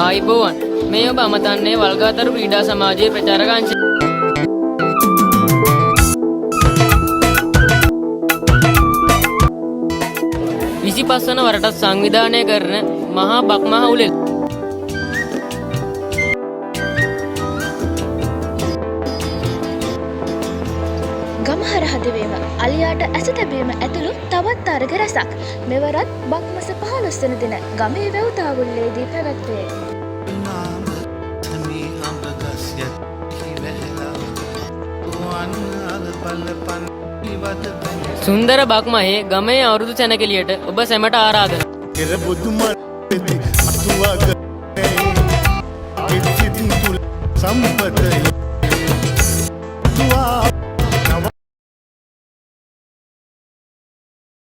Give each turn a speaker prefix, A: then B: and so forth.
A: ආයිබෝවන් මේ ඔබ අමතන්නේ වල්ගාතරු ක්‍රීඩා සමාජයේ ප්‍රචාරක අංශය. 25 වන වරටත් සංවිධානය කරන මහා බක්මහ උළෙල්
B: ගමහර හදවීම අලියාට ඇස තැබීම ඇතුළු තවත් තරග රැසක් මෙවරත් බක්මස 15 වන දින ගමේ වැව්තාවුල්ලේදී පැවැත්වේ.
A: සුන්දර බක්මහේ ගමේ අවුරුදු සැනකෙළියට ඔබ සැමට ආරාධනා.
C: කෙර බුදුමල් අතුවා කරේ කිසිත් තුල සම්පතයි